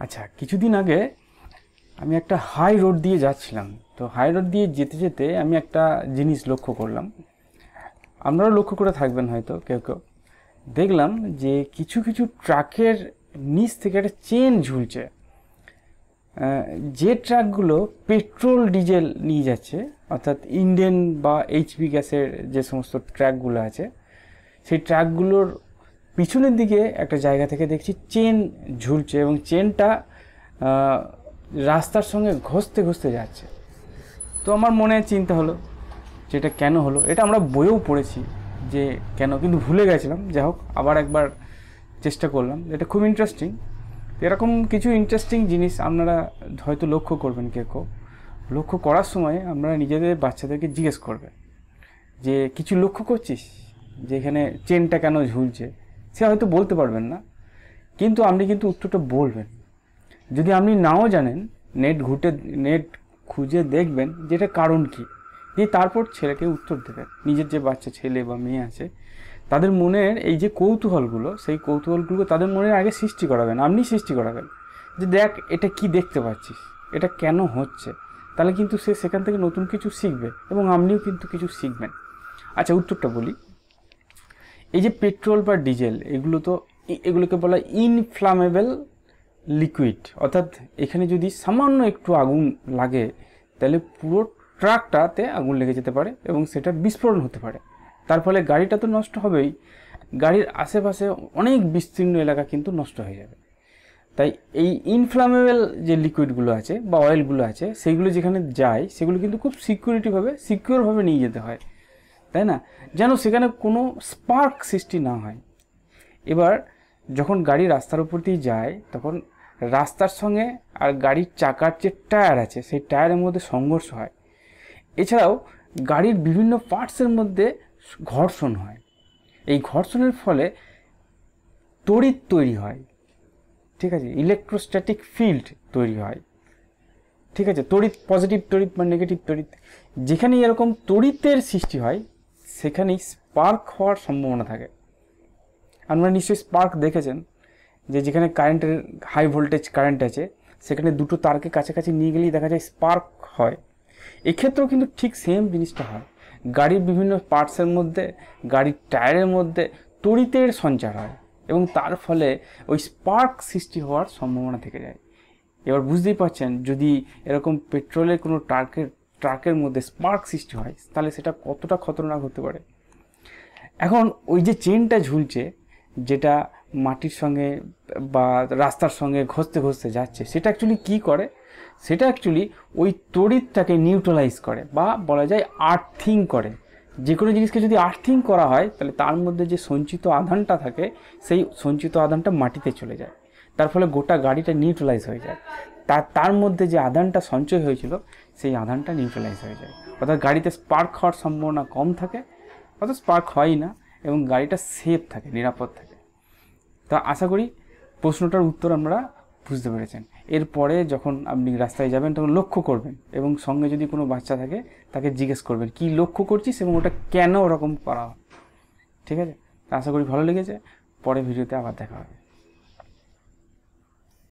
আচ্ছা, কিছুদিন আগে আমি একটা হাই রোড দিয়ে যাচ্ছিলাম। তো হাই রোড দিয়ে যেতে যেতে আমি একটা জিনিস লক্ষ্য করলাম, আপনারাও লক্ষ্য করে থাকবেন হয়তো কেউ কেউ। দেখলাম যে কিছু কিছু ট্রাকের নিচ থেকে একটা চেন ঝুলছে। যে ট্রাকগুলো পেট্রোল ডিজেল নিয়ে যাচ্ছে, অর্থাৎ ইন্ডিয়ান বা এইচপি গ্যাসের যে সমস্ত ট্রাকগুলো আছে, সেই ট্রাকগুলোর পিছনের দিকে একটা জায়গা থেকে দেখছি চেন ঝুলছে এবং চেনটা রাস্তার সঙ্গে ঘষতে ঘষতে যাচ্ছে। তো আমার মনে চিন্তা হলো যে এটা কেন হলো। এটা আমরা বইয়েও পড়েছি যে কেন, কিন্তু ভুলে গেছিলাম। যাই হোক, আবার একবার চেষ্টা করলাম। এটা খুব ইন্টারেস্টিং। এরকম কিছু ইন্টারেস্টিং জিনিস আপনারা হয়তো লক্ষ্য করবেন। কেউ লক্ষ্য করার সময় আপনারা নিজেদের বাচ্চাদেরকে জিজ্ঞেস করবেন যে কিছু লক্ষ্য করছিস, যে এখানে চেনটা কেন ঝুলছে। সে হয়তো বলতে পারবেন না, কিন্তু আপনি কিন্তু উত্তরটা বলবেন। যদি আপনি নাও জানেন, নেট খুঁজে দেখবেন যে এটা কারণ কী, দিয়ে তারপর ছেলেকে উত্তর দেবেন। নিজের যে বাচ্চা ছেলে বা মেয়ে আছে, তাদের মনের এই যে কৌতূহলগুলো, সেই কৌতূহলগুলো তাদের মনের আগে সৃষ্টি করাবেন, আপনি সৃষ্টি করাবেন যে দেখ এটা কি দেখতে পাচ্ছিস, এটা কেন হচ্ছে। তাহলে কিন্তু সে সেখান থেকে নতুন কিছু শিখবে এবং আপনিও কিন্তু কিছু শিখবেন। আচ্ছা, উত্তরটা বলি। এই যে পেট্রোল বা ডিজেল, এগুলোকে বলা ইনফ্লামেবল লিকুইড, অর্থাৎ এখানে যদি সামান্য একটু আগুন লাগে তাহলে পুরো ট্রাকটাতে আগুন লেগে যেতে পারে এবং সেটা বিস্ফোরণ হতে পারে। তার ফলে গাড়িটা তো নষ্ট হবেই, গাড়ির আশেপাশে অনেক বিস্তীর্ণ এলাকা কিন্তু নষ্ট হয়ে যাবে। তাই এই ইনফ্লামেবল যে লিকুইডগুলো আছে বা অয়েলগুলো আছে, সেইগুলো যেখানে যায় সেগুলো কিন্তু খুব সিকিউরভাবে নিয়ে যেতে হয়, তাই না? যেন সেখানে কোনো স্পার্ক সৃষ্টি না হয়। এবার যখন গাড়ি রাস্তার উপর দিয়ে যায়, তখন রাস্তার সঙ্গে আর গাড়ির চাকার যে টায়ার আছে, সেই টায়ারের মধ্যে সংঘর্ষ হয়। এছাড়াও গাড়ির বিভিন্ন পার্টসের মধ্যে ঘর্ষণ হয়। এই ঘর্ষণের ফলে তড়িৎ তৈরি হয়, ঠিক আছে? ইলেকট্রোস্ট্যাটিক ফিল্ড তৈরি হয়, ঠিক আছে? তড়িৎ, পজিটিভ তড়িৎ বা নেগেটিভ তড়িৎ। যেখানেই এরকম তড়িতের সৃষ্টি হয় সেখানেই স্পার্ক হওয়ার সম্ভাবনা থাকে। আপনারা নিশ্চয়ই স্পার্ক দেখেছেন, যে যেখানে কারেন্টের হাই ভোল্টেজ কারেন্ট আছে, সেখানে দুটো তারকে কাছাকাছি নিয়ে গেলেই দেখা যায় স্পার্ক হয়। এক্ষেত্রেও কিন্তু ঠিক সেম জিনিসটা হয়। গাড়ির বিভিন্ন পার্টসের মধ্যে, গাড়ির টায়ারের মধ্যে তড়িতের সঞ্চার হয় এবং তার ফলে ওই স্পার্ক সৃষ্টি হওয়ার সম্ভাবনা থেকে যায়। এবার বুঝতেই পারছেন, যদি এরকম পেট্রোলের কোনো ট্রাকের মধ্যে স্পার্ক সৃষ্টি হয় তাহলে সেটা কতটা খতরনাক হতে পারে। এখন ওই যে চেনটা ঝুলছে, যেটা মাটির সঙ্গে বা রাস্তার সঙ্গে ঘষতে ঘষতে যাচ্ছে, সেটা অ্যাকচুয়ালি কী করে? সেটা অ্যাকচুয়ালি ওই তড়িৎটাকে নিউট্রালাইজ করে বা বলা যায় আর্থিং করে। যে কোনো জিনিসকে যদি আর্থিং করা হয় তাহলে তার মধ্যে যে সঞ্চিত আধানটা থাকে, সেই সঞ্চিত আধানটা মাটিতে চলে যায়। তার ফলে গোটা গাড়িটা নিউট্রালাইজ হয়ে যায়। তার মধ্যে যে আধানটা সঞ্চয় হয়েছিল, সেই আধানটা নিউট্রালাইজ হয়ে যায়। অর্থাৎ গাড়িতে স্পার্ক হওয়ার সম্ভাবনা কম থাকে, অর্থাৎ স্পার্ক হয়ই না, এবং গাড়িটা সেফ থাকে, নিরাপদ থাকে। তা আশা করি প্রশ্নটার উত্তর আমরা বুঝতে পেরেছেন। এরপরে যখন আপনি রাস্তায় যাবেন তখন লক্ষ্য করবেন, এবং সঙ্গে যদি কোনো বাচ্চা থাকে তাকে জিজ্ঞেস করবেন কি লক্ষ্য করছিস এবং ওটা কেন ওরকম করা হয়। ঠিক আছে? আশা করি ভালো লেগেছে। পরে ভিডিওতে আবার দেখা হবে।